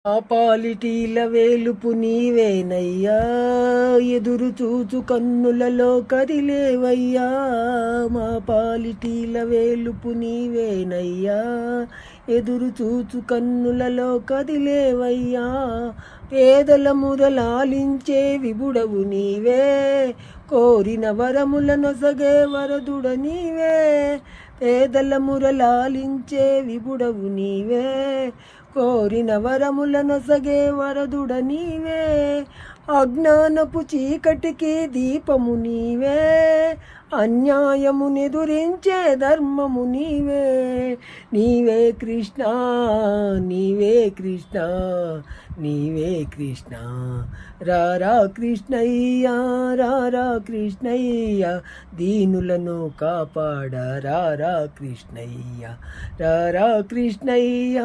ఆ పాలిటీల వేలుపు నీవేనయ్యా, ఎదురు చూచు కన్నులలో కదిలేవయ్యా. మా పాలిటీల వేలుపు నీవేనయ్యా, ఎదురు చూచు కన్నులలో కదిలేవయ్యా. పేదల ముదలాలించే విబుడవు నీవే, కోరిన వరముల నొసగే వరదుడ నీవే. పేదల మురలాలించే విబుడవు నీవే, కోరిన వరముల నొసగే వరదుడ నీవే. అజ్ఞానపు చీకటికి దీపము నీవే, అన్యాయమునెదురించే ధర్మము నీవే. నీవే కృష్ణ, నీవే కృష్ణ, నీవే కృష్ణ. రారా కృష్ణయ్య, రారా కృష్ణయ్య, దీనులను కాపాడ రారా కృష్ణయ్య, రారా కృష్ణయ్య.